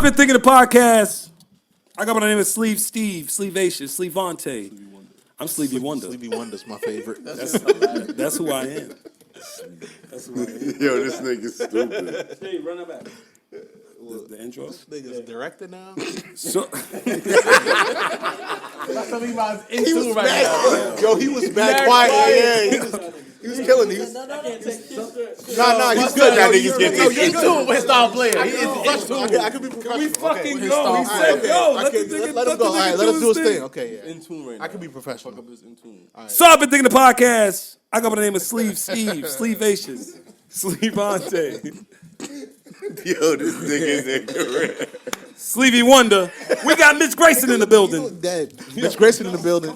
been thinking the podcast. I got my name is Sleeve Steve, Sleevacious, Sleevante. I'm Sleevy Wonder. Sleepy Wonder's my favorite. That's who I am. That's who I am. Yo, this nigga's stupid. Hey, run it back. The intro? This nigga's director now. So, He was mad. Yo, he was mad quiet. Yeah, he was killing these. Nah, he's good. That nigga's getting You're good when he start playing. I could be professional. we fucking go. He said, yo, let him go. All right, let him do his thing. Okay, yeah. In tune right now. I can be professional. Fuck up is in tune. So I've been thinking the podcast. I got my name is Sleeve Steve, Sleevacious, Sleevante, Yo, this nigga's ignorant. Sleevy Wonder. We got Mitch Greyson in the building. Dead. Mitch Greyson in the building.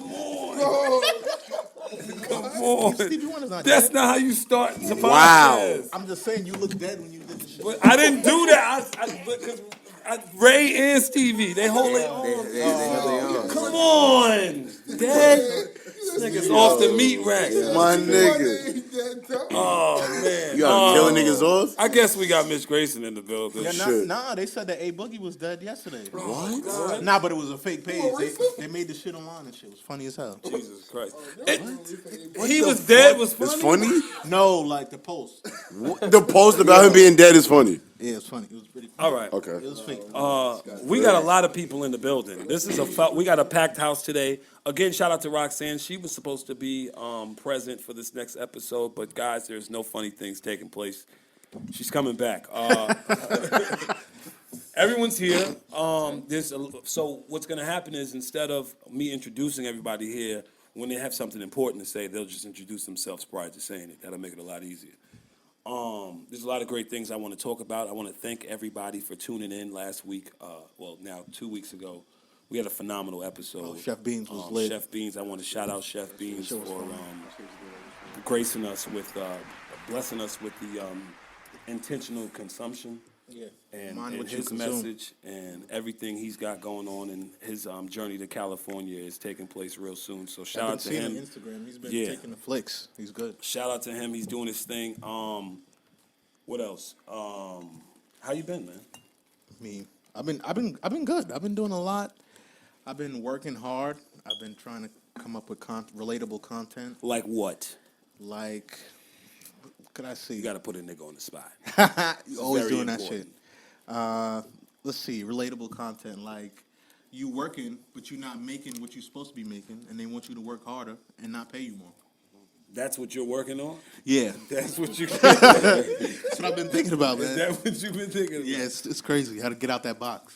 Come on. Stevie Wonder's not That's dead. not how you start the podcast. Wow. I'm just saying you look dead when you did the shit. But I didn't do that. Because Ray and Stevie, they hold it on. Come on. Dead. This nigga's off the meat rack. My nigga. Oh, man. You gotta kill niggas off? I guess we got Mitch Greyson in the building. Nah, they said that A Boogie was dead yesterday. What? Nah, but it was a fake page. They made the shit online and shit. It was funny as hell. Jesus Christ. He was dead was funny? It's funny? No, like the post. The post about him being dead is funny. Yeah, it's funny. It was pretty funny. All right. Okay. It was fake. We got a lot of people in the building. This is we got a packed house today. Again, shout out to Roxanne. She was supposed to be present for this next episode, but guys, there's no funny things taking place. She's coming back. Everyone's here. So what's going to happen is instead of me introducing everybody here, when they have something important to say, they'll just introduce themselves prior to saying it. That'll make it a lot easier. There's a lot of great things I want to talk about. I want to thank everybody for tuning in last week. Now 2 weeks ago, we had a phenomenal episode. Chef Beans was lit. Chef Beans, I want to shout out Chef Beans for gracing us with, blessing us with the intentional consumption. Yeah. And what you his consume. message and everything he's got going on and his journey to California is taking place real soon. So shout out to him. On Instagram. He's been taking the flicks. He's good. Shout out to him. He's doing his thing. What else? How you been, man? Me. I've been good. I've been doing a lot. I've been working hard. I've been trying to come up with relatable content. Like what? Like, what could I see? You got to put a nigga on the spot. You always very doing important. that shit. Let's see. Relatable content. Like, you working, but you're not making what you're supposed to be making, and they want you to work harder and not pay you more. That's what you're working on? Yeah. That's what you That's what I've been thinking about, man. Is that what you've been thinking about? Yeah, it's crazy how to get out that box.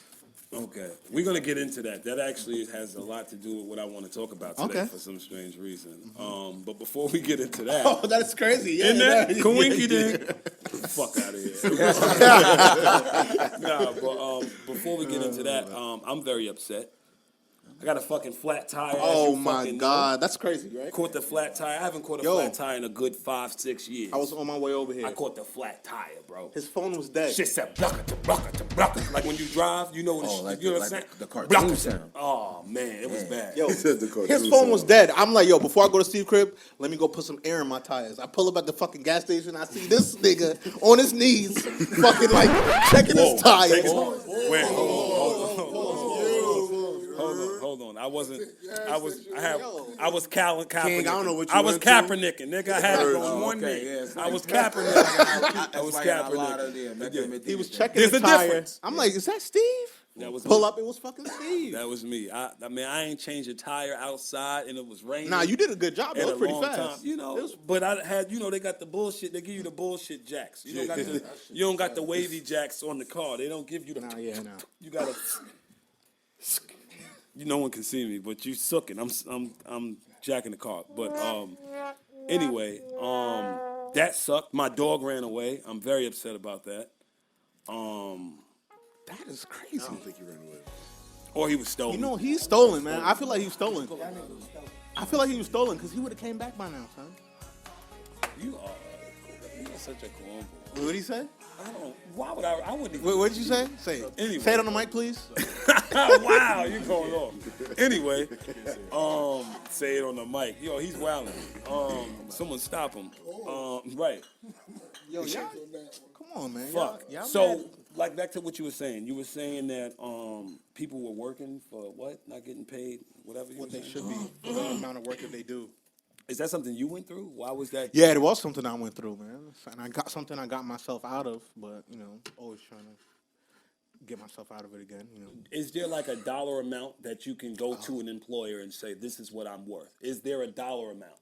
Okay. We're going to get into that. That actually has a lot to do with what I want to talk about today for some strange reason. But before we get into that. Oh, that's crazy. Yeah, Isn't that? Kawinky ding. Fuck out of here. But before we get into that, I'm very upset. I got a fucking flat tire. Oh, my God. That's crazy, right? Caught the flat tire. I haven't caught a flat tire in a good 5-6 years. I was on my way over here. I caught the flat tire, bro. His phone was dead. Shit said blocka. Like when you drive, you know what I'm saying? the cartoon sound. Oh, man, it was bad. Yo, said the cartoon his phone was sound. dead. I'm like, yo, before I go to Steve's crib, let me go put some air in my tires. I pull up at the fucking gas station. I see this nigga on his knees, fucking like checking his tires. Wait, hold on. I was Kaepernicking. King, I don't know what you I was went to. Kaepernicking, nigga. I had it on one knee. Yeah, I was Kaepernicking. I was Kaepernicking. He was checking There's his a tire. difference. I'm like, is that Steve? That was Pull me. up, it was fucking Steve. That was me. I mean, I ain't changed a tire outside, and it was raining. Nah, you did a good job. It in was a pretty long fast. time, you know. But I had, they got the bullshit. They give you the bullshit jacks. You don't got the wavy jacks on the car. They don't give you the. Nah, yeah, nah. You gotta. No one can see me, but you sucking. I'm jacking the car. But anyway, that sucked. My dog ran away. I'm very upset about that. That is crazy. I don't think he ran away. Or he was stolen. You know, he's stolen, man. I feel like he was stolen. I feel like he was stolen because he would have came back by now, son. You are such a cornball. What did he say? Why would I wouldn't even. What did you say? Say it. Anyway. Say it on the mic, please. Wow, you going off. Anyway, say it on the mic. Yo, he's wilding. Someone stop him. Right. Yo, y'all, come on, man. Fuck. Y'all So mad? like back to what you were saying. You were saying that people were working for what? Not getting paid, whatever. What they should be for the amount of work that they do. Is that something you went through? Why was that? Yeah, it was something I went through, man, and I got something I got myself out of, but always trying to get myself out of it again. Is there like a dollar amount that you can go to an employer and say, "This is what I'm worth"? Is there a dollar amount?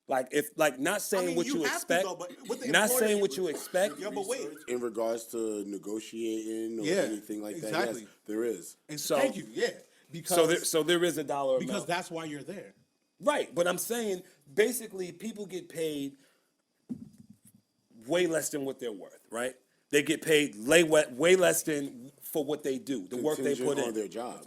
Like not saying what you have to, expect, though, but with the not employer, saying what you expect. Yeah, but wait. In regards to negotiating or Yeah, anything like that, exactly. yes, there is. And So- thank you. Yeah, because So there is a dollar because amount. that's why you're there. Right, but I'm saying basically people get paid way less than what they're worth, right? They get paid way less than for what they do, the work they Contingent put on in. their job.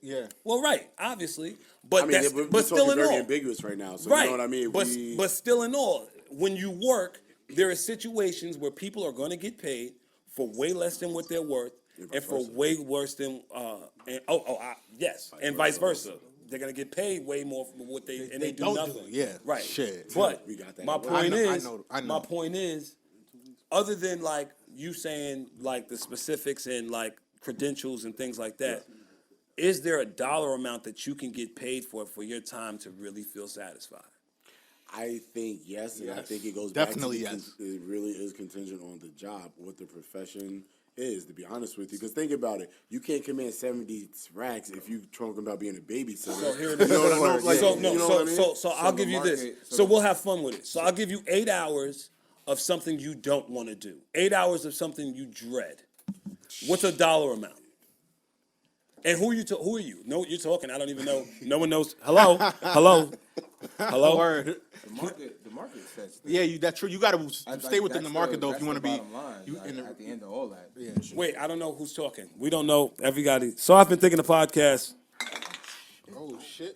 Yeah. Well, right, obviously, but I mean, that's, we're but still talking in very all, ambiguous right now. So right? you know what I mean? But still in all, when you work, there are situations where people are going to get paid for way less than what they're worth, and for way worse than yes, and vice versa. They're gonna get paid way more for what they and they do don't nothing. do it, yeah. Right. Shit. But We got that. my I point know, is, I know. my point is, other than like you saying like the specifics and like credentials and things like that, is there a dollar amount that you can get paid for your time to really feel satisfied? I think yes, and I Yes. think it goes Definitely back to yes. it really is contingent on the job, what the profession is, to be honest with you. Because think about it, you can't command 70 racks if you talking about being a babysitter. So here it You is. know what I mean? Like, So you no, know what I mean? so I'll give you this. So we'll have fun with it. So I'll give you 8 hours of something you don't want to do. 8 hours of something you dread. What's a dollar amount? And who are you? No, you're talking. I don't even know. No one knows. Hello, hello, hello. Word. The market sets. Yeah, that's true. You got to stay within the That's market though if that's you want to the be. bottom line, You like, in the, at the end of all that. yeah. Wait, I don't know who's talking. We don't know everybody. So I've been thinking the podcast. Oh shit!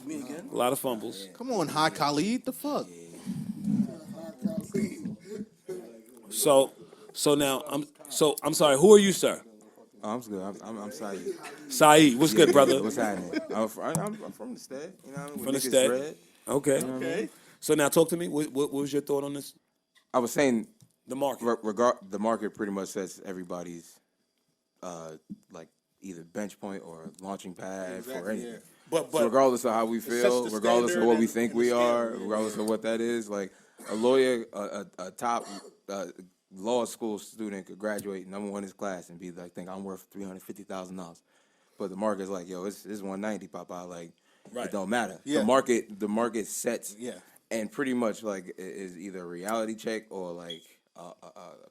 Me again? A lot of fumbles. Come on, High Khalid. The fuck? So now I'm sorry. Who are you, sir? Oh, I'm good. I'm Saeed. Saeed. What's good, brother? What's happening? I'm from the state. You know what I mean? From the Niggas state. dread. Okay. Okay. So now talk to me. What was your thought on this? I was saying The market. the market pretty much sets everybody's like either bench point or launching pad for anything. But So regardless of how we feel, the regardless of standard what we and- think and the we scale, are, yeah. regardless of what that is, like a lawyer, a top law school student could graduate number one in his class and be like, think I'm worth $350,000. But the market's like, yo, it's 190, Papa. Like, Right. it don't matter. Yeah. The market sets, Yeah. and pretty much like is either a reality check or like a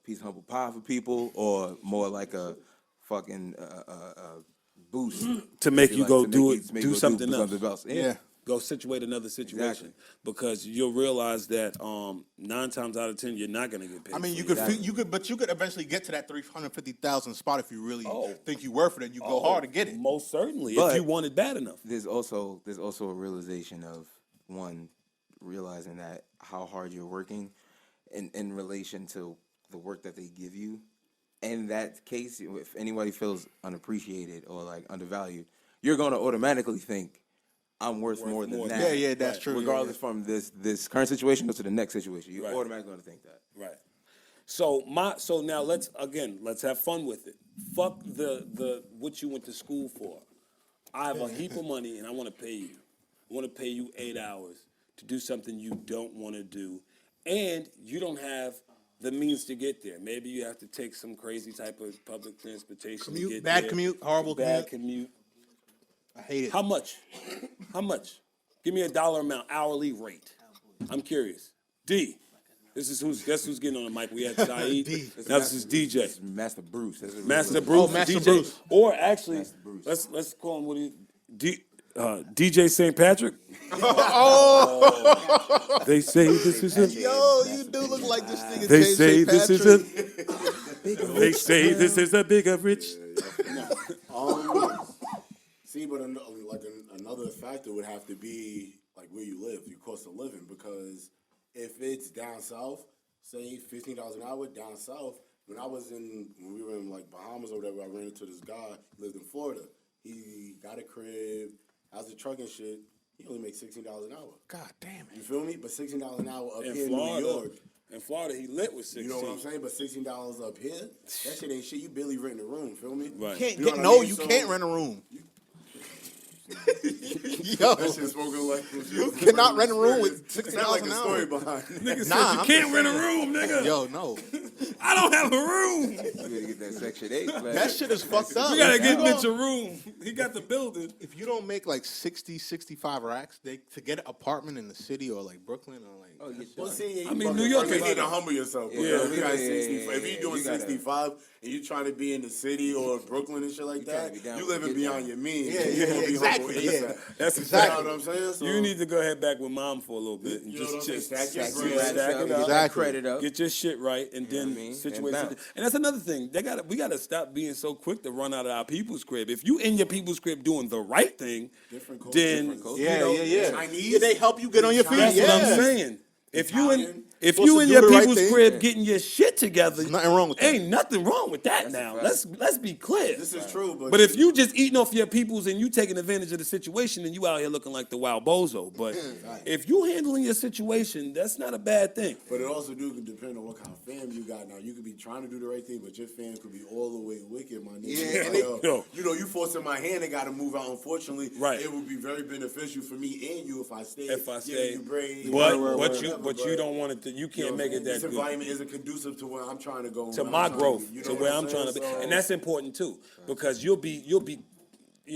piece of humble pie for people, or more like a fucking boost To make Be you like, go to do make it, you- to make do you something else. else. Yeah. Go situate another situation Exactly. because you'll realize that 9 times out of 10 you're not gonna get paid. I mean, for you it. could, Exactly. you could eventually get to that 350,000 spot if you really Oh. think you worth it and you go hard to get it. Most certainly, if But- you want it bad enough. There's also a realization of one realizing that how hard you're working in relation to the work that they give you. In that case, if anybody feels unappreciated or like undervalued, you're going to automatically think I'm worth more than more that. than Yeah, that's true. Regardless from this current situation or to the next situation, you're Right. automatically going to think that. Right. So now let's have fun with it. Fuck the what you went to school for. I have a heap of money and I want to pay you. I want to pay you 8 hours to do something you don't want to do, and you don't have the means to get there. Maybe you have to take some crazy type of public transportation. Commute, to get bad there. commute, horrible bad commute. I hate it. How much? How much? Give me a dollar amount, hourly rate. I'm curious. D. Guess who's getting on the mic? We had Saeed. D. Now this is DJ. It's Master Bruce. That's what it Master really is. Bruce, Master DJ, Bruce. or actually, Master Bruce. let's call him what he, DJ St. Patrick. They say this is a. Yo, you do look like this nigga. They James say St. this is a. Patrick. They say this is a bigger rich. See, but another factor would have to be like where you live, your cost of living, because if it's down south, say $15 an hour down south. When we were in like Bahamas or whatever, I ran into this guy who lived in Florida. He got a crib, has a truck and shit. He only makes $16 an hour. God damn it. You feel me? But $16 an hour up In here Florida. in New York. In Florida, he lit with 16. You know what I'm saying? But $16 up here, that shit ain't shit. You barely renting a room. Feel me? Right. Can't You know get, what I no, mean? you So- can't rent a room. That shit spoken like You cannot rent a room with $60 It's not like an a hour. story behind it. Nigga said Nah, you I'm can't just rent a saying. room, nigga. Yo, no. I don't have a room. You gotta get that Section 8 flag. That shit is fucked up. We gotta If get you Mitch don't- a room. He got the building. If you don't make like 60, 65 racks, to get an apartment in the city or like Brooklyn or like. Oh, yeah, Well, see, I mean, New York you is need to like- humble yourself. Yeah, Because you got yeah, 65. If yeah, you're doing you gotta- 65 and you trying to be in the city or Brooklyn and shit like trying that, to be down you with living the get beyond down. your means. Yeah, You yeah, gonna be exactly, humble yeah. ASAP. That's You Exactly. know what I'm saying? So, You need to go head back with mom for a little bit and You know what I'm saying? just Stack your stack bread. it up. Get that Exactly. credit up. Get your shit right, and then what I mean? situation. And And, bounce. that's another thing. We gotta stop being so quick to run out of our people's crib. If you in your people's crib doing the right thing, Different culture, then different culture. Yeah, you know, yeah. Chinese, Yeah, they help you get on your feet. that's Yeah. what I'm saying. If you Italian. in Supposed to do your the right people's thing. crib getting your shit together, There's nothing wrong with that. Ain't nothing wrong with that. Now a let's be clear. This is true, But if you just eating off your peoples and you taking advantage of the situation, then you out here looking like the wild bozo. But if you handling your situation, that's not a bad thing. But it also do depend on what kind of fam you got. Now you could be trying to do the right thing, but your fam could be all the way wicked, my nigga. Yeah, and yo. You know, you forcing my hand and got to move out. Unfortunately, Right. It would be very beneficial for me and you if I stayed. If I giving stay, you brain, but whatever, you don't want it to. You you know can't what make I'm it saying? that This good. environment isn't conducive to where I'm trying to go. To where my I'm trying growth, be, you to know where what I'm trying to be, saying? and that's important too, because you'll be, you know,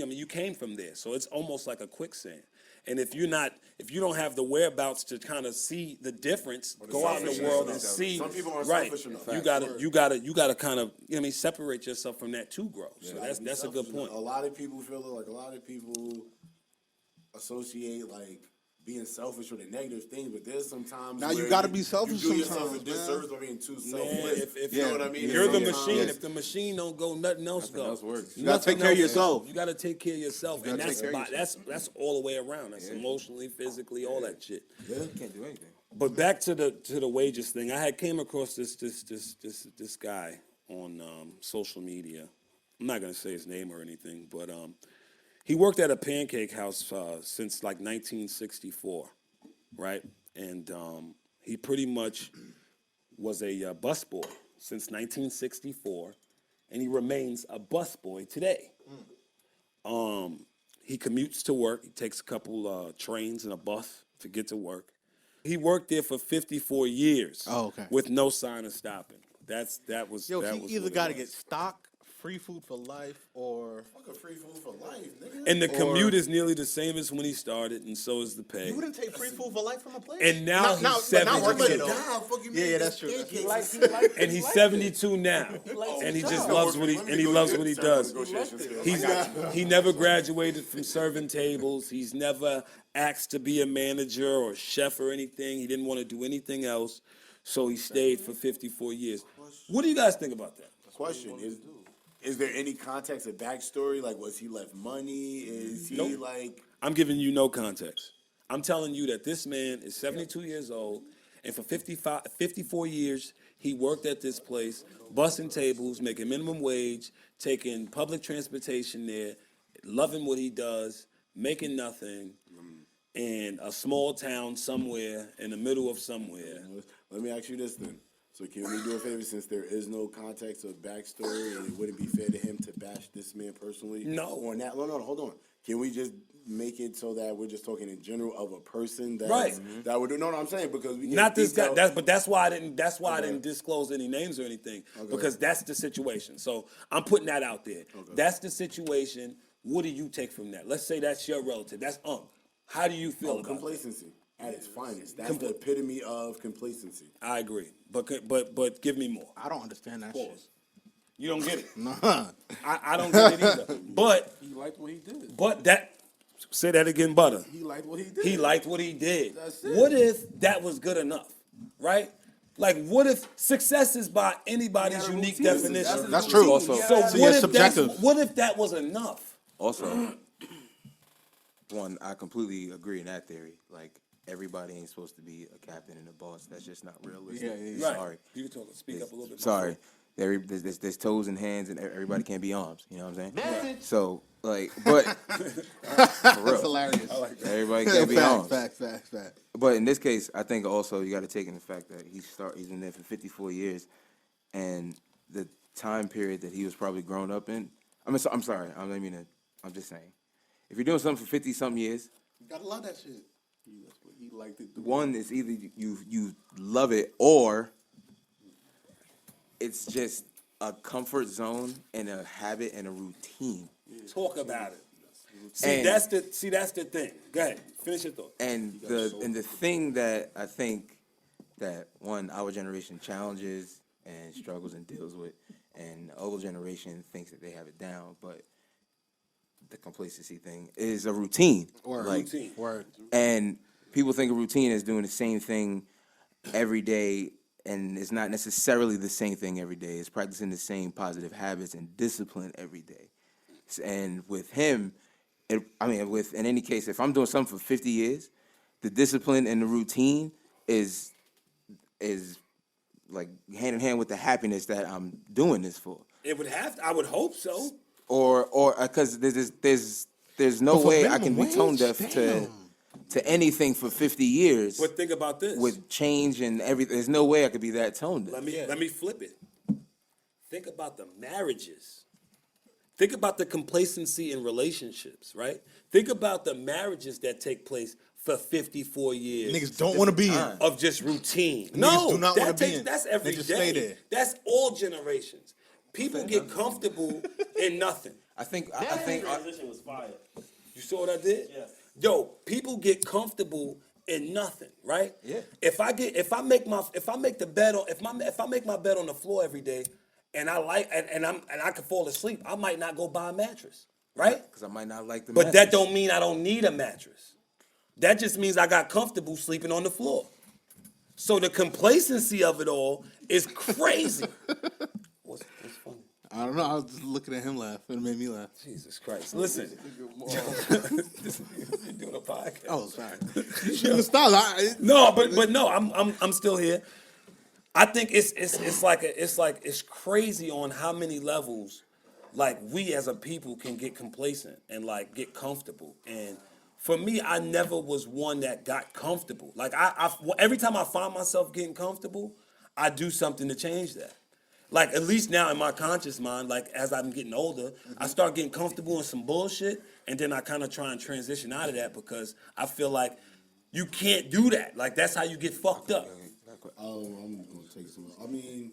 I mean, you came from there, so it's almost like a quicksand. And if you don't have the whereabouts to kind of see the difference, go out in the selfishness world of and that. see. Some people aren't right. selfish enough. You gotta kind of, you know, what I mean, separate yourself from that to grow. So that's a good point. A lot of people feel like a lot of people associate like being selfish with a negative thing, but there's sometimes Now you where gotta be selfish You do yourself a sometimes, disservice by being too Man, selfless. if you know what I mean? You're the Sometimes- machine. If the machine don't go, nothing else Nothing goes. else works. You gotta take care of yourself. You gotta take care of yourself, and gotta take care of that's all the way around. That's emotionally, physically, all that shit. You can't do anything. But back to the wages thing, I had came across this guy on social media. I'm not gonna say his name or anything, but he worked at a pancake house since like 1964, right? And he pretty much was a busboy since 1964, and he remains a busboy today. He commutes to work. He takes a couple trains and a bus to get to work. He worked there for 54 years. Oh, okay. With no sign of stopping. That was. Yo, that he was either what it got to was. get stock, free food for life, or Fucking free food for life, nigga. And the commute is nearly the same as when he started, and so is the pay. you wouldn't take free food for life from a place. And now Not- he's not- but 72. not working Nah, though. fucking Yeah, man, that's true. pancakes He and likes- shit. And he's 72 now, and he just loves what he does. He never graduated from serving tables. He's never asked to be a manager or chef or anything. He didn't want to do anything else, so he stayed for 54 years. What do you guys think about that? Question is there any context or backstory? Like, was he left money? Is he Nope. like? I'm giving you no context. I'm telling you that this man is 72 years old, and for 54 years, he worked at this place, bussing tables, making minimum wage, taking public transportation there, loving what he does, making nothing, in a small town somewhere in the middle of somewhere. Let me ask you this then. So can we do a favor, since there is no context or backstory, and it wouldn't be fair to him to bash this man personally? No. On that, no, hold on. Can we just make it so that we're just talking in general of a person that Right. that would do? No, I'm saying because we can Not this guy. detail- But that's why I didn't. That's why I Okay. didn't disclose any names or anything because that's the situation. So I'm putting that out there. That's the situation. What do you take from that? Let's say that's your relative. That's How do you feel about that? complacency at its finest. That's the epitome of complacency. I agree, but give me more. I don't understand that shit. You don't get it. Nah. I don't get it either. But He liked what he did. say that again, Butter. He liked what he did. He liked what he did. That's it. What if that was good enough, right? Like, what if success is by anybody's unique definition? That's true. Also- So So, yeah, what if subjective. what if that was enough? Also, one, I completely agree in that theory. Like, everybody ain't supposed to be a captain and a boss. That's just not realistic. Yeah. Right. Sorry. You can speak up a little bit. Sorry. There's toes and hands, and everybody can't be arms. You know what I'm saying? So like, but for real, That's hilarious. everybody can't be arms. Fact. But in this case, I think also you got to take in the fact that he's been there for 54 years, and the time period that he was probably grown up in. I'm sorry. I'm just saying, if you're doing something for 50-something years, You gotta love that shit. That's what he liked to do. one is either you love it, or it's just a comfort zone and a habit and a routine. Talk about it. And- That's the thing. Go ahead, finish your thought. And the thing that I think that our generation challenges and struggles and deals with, and the older generation thinks that they have it down, but the complacency thing is a routine. Routine. Word. And people think a routine is doing the same thing every day, and it's not necessarily the same thing every day. It's practicing the same positive habits and discipline every day. And with him, in any case, if I'm doing something for 50 years, the discipline and the routine is like hand in hand with the happiness that I'm doing this for. It would have to, I would hope so. Or because there's no But for way I can be minimum tone wage? deaf to anything for 50 years. But think about this. With change and everything, there's no way I could be that tone deaf. Let me flip it. Think about the marriages. Think about the complacency in relationships, right? Think about the marriages that take place for 54 years. Niggas don't want to be in. Of just routine. Niggas do not wanna be in. That's They every just day. stay there. That's all generations. People get comfortable in nothing. I think transition was fire. You saw what I did? Yes. Yo, people get comfortable in nothing, right? Yeah. If I make my bed on the floor every day, and I can fall asleep, I might not go buy a mattress, right? because I might not like the But message. that don't mean I don't need a mattress. That just means I got comfortable sleeping on the floor. So the complacency of it all is crazy. What's funny? I don't know. I was just looking at him laugh. It made me laugh. Jesus Christ! Listen, you're doing a podcast. Oh, sorry. You shouldn't have stopped. No, but no, I'm still here. I think it's crazy on how many levels, like, we as a people can get complacent and like get comfortable. And for me, I never was one that got comfortable. Like every time I find myself getting comfortable, I do something to change that. Like, at least now in my conscious mind, like, as I'm getting older, I start getting comfortable in some bullshit, and then I kind of try and transition out of that because I feel like you can't do that. Like, that's how you get fucked up. I'm gonna take some. I mean,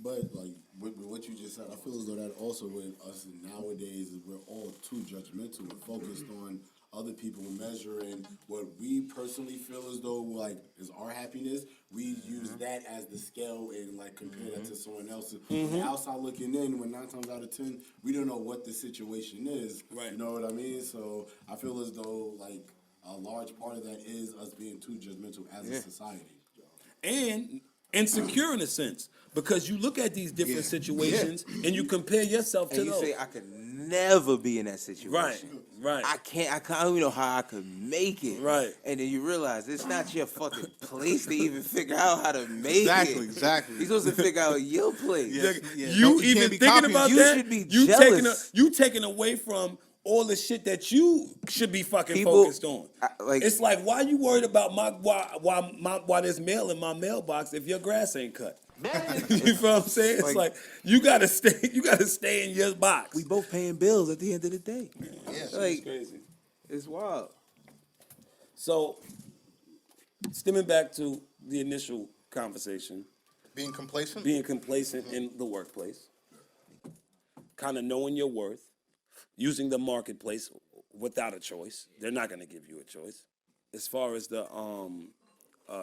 but like with what you just said, I feel as though that also with us nowadays, we're all too judgmental and focused on other people measuring what we personally feel as though like is our happiness. We use that as the scale and like compare that to someone else's. Outside looking in, when 9 times out of 10, we don't know what the situation is. Right. You know what I mean? So I feel as though like a large part of that is us being too judgmental as a society. And insecure in a sense, because you look at these different situations and you compare yourself to and you those. say I could never be in that situation. Right. I don't even know how I could make it. Right. And then you realize it's not your fucking place to even figure out how to make it. Exactly. You're supposed to figure out your place. Yeah. You Don't- even can't be thinking copying. about You that? should be you jealous. taking away from all the shit that you should be fucking People- focused on. like- It's like, why you worried about why there's mail in my mailbox if your grass ain't cut? You feel what I'm saying? It's like you gotta stay in your box. We both paying bills at the end of the day. It's crazy. It's wild. So, stemming back to the initial conversation, Being complacent? being complacent in the workplace, kind of knowing your worth, using the marketplace without a choice. They're not going to give you a choice. As far as the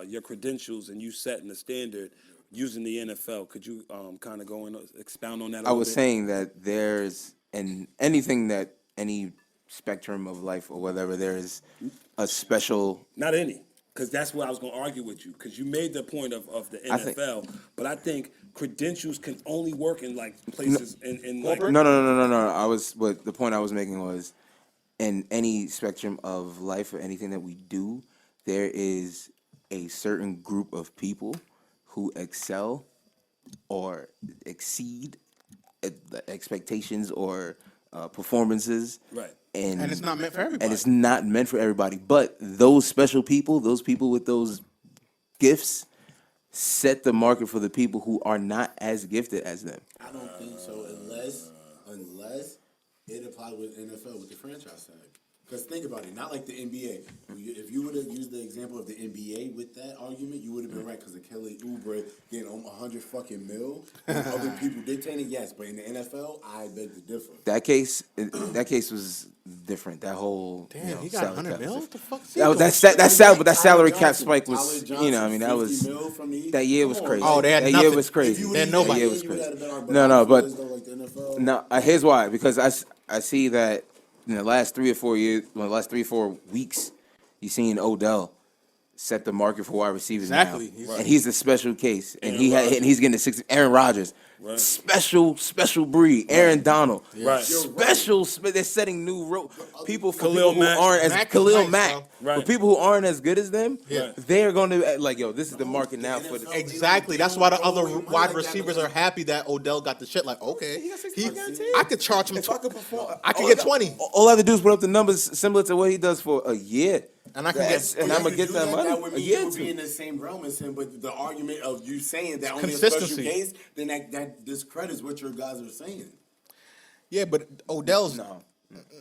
your credentials and you setting the standard using the NFL, could you kind of go and expound on that a little I was bit? saying that there's anything that any spectrum of life or whatever, there is a special. Not any, because that's what I was going to argue with you, because you made the point of the NFL, but I think credentials can only work in like places in like No. But the point I was making was, in any spectrum of life or anything that we do, there is a certain group of people who excel or exceed the expectations or performances. Right. And it's not meant for everybody. And it's not meant for everybody. But those special people, those people with those gifts, set the market for the people who are not as gifted as them. I don't think so unless it applied with NFL with the franchise tag. Because think about it, not like the NBA. If you would have used the example of the NBA with that argument, you would have been right. Because Kelly Oubre getting 100 fucking mil, and other people dictating, yes. But in the NFL, I beg to differ. That case was different. That whole Damn, he got 100 mil? What the fuck is he That doing? salary cap Johnson, spike was, Tyler you know, I mean, that 50 was mil from the East. that year was Come on, crazy. Oh, they had that nothing. year was crazy. If you Then would've nobody. used That year was you would've crazy. had a better No, argument but as though, like the NFL. no. Here's why. Because I see that in the last 3 or 4 years, well, the last 3 or 4 weeks, you seen Odell set the market for wide receivers Exactly. now, and he's a special case, and Aaron he's getting the 60. Aaron Rodgers, Right. special breed. Aaron Donald, Right. special. They're setting new people for Khalil people Mack. who aren't as Mack is Khalil nice, Mack. bro. Right. For people who aren't as good as them, Yeah. they're going to like, yo, this is the market now for the. Exactly. That's why the other wide receivers are happy that Odell got the shit. Like, okay, I could charge him. If I could perform, I could get 20, All I have to do is put up the numbers similar to what he does for a year, and I can That's- get. and I'm gonna you get do that money That would a mean year you would be to. in the same realm as him. But the argument of you saying that only a Consistency. special case, then that discredits what your guys are saying. Yeah, but Odell's. No.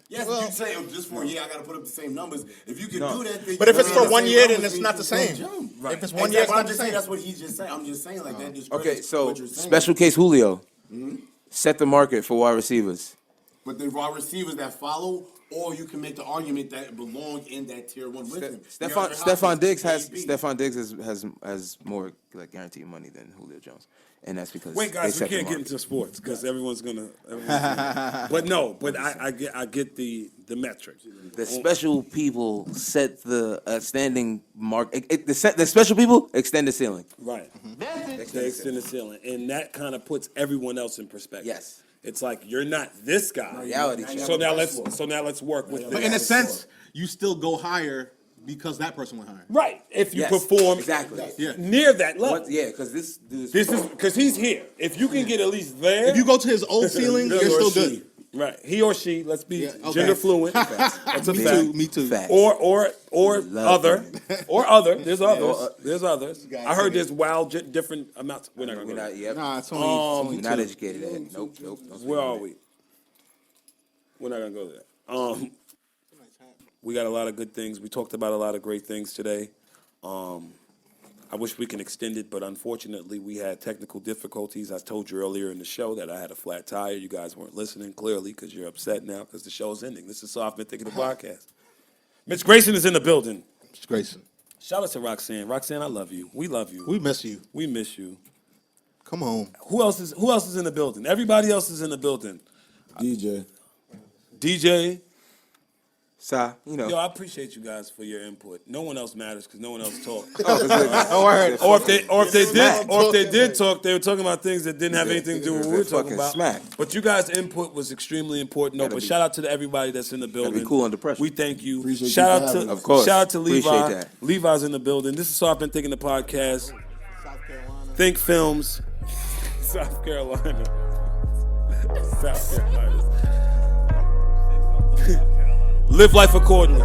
Yes, Well- you say just for a year, I got to put up the same numbers. If you can No. do that, then But if you're it's in for the 1 same year, realm then as it's me, not the just don't same. jump. If it's 1 year, it's I'm not the just saying same. that's what he's just saying. I'm just saying like that discredits Okay, so what you're saying. special case Julio set the market for wide receivers. But the wide receivers that follow, or you can make the argument that belong in that tier one with him. Stefan Diggs has AB. Stefan Diggs has more like guaranteed money than Julio Jones, and that's because Wait, guys, they we set the can't get market. into sports because everyone's gonna. But I get the metric. The special people set the standing mark. The special people extend the ceiling. Right. They extend the ceiling, and that kind of puts everyone else in perspective. Yes. It's like you're not this guy. Reality check. So now let's work with But this. in a sense, you still go higher because that person went higher. Right. If you Yes, perform exactly. Yeah. near that level. Yeah, because this dude This is because he's here. If you can get at least there, If you go to his old ceiling, you're still good. right? He or she. Let's be okay. gender fluent. That's a Me fact. too. Me too. Facts. Or Love other, him. or other. There's others. or- There's others. I heard there's wild different amounts. We're not gonna we're go not there. yet. Nah, it's only We're not educated at. Nope. Where are we? We're not gonna go there. We got a lot of good things. We talked about a lot of great things today. I wish we can extend it, but unfortunately, we had technical difficulties. I told you earlier in the show that I had a flat tire. You guys weren't listening, clearly, because you're upset now because the show's ending. This is So I've Been Thinking the podcast. Mitch Greyson is in the building. Mitch Greyson. Shout out to Roxanne. Roxanne, I love you. We love you. We miss you. We miss you. Come home. Who else is in the building? Everybody else is in the building. DJ. DJ. So, you know. Yo, I appreciate you guys for your input. No one else matters because no one else talked. Oh, word. Or if they did talk, they were talking about things that didn't have anything to do with what we were talking fucking about. smack. But you guys' input was extremely important. No, but shout out to everybody that's in the building. be cool under pressure. We thank you. Appreciate Shout you out for to having us. Of course. Shout out to Levi. Appreciate that. Levi's in the building. This is So I've Been Thinking the podcast. Think Films. South Carolina. South Carolina. Live life accordingly.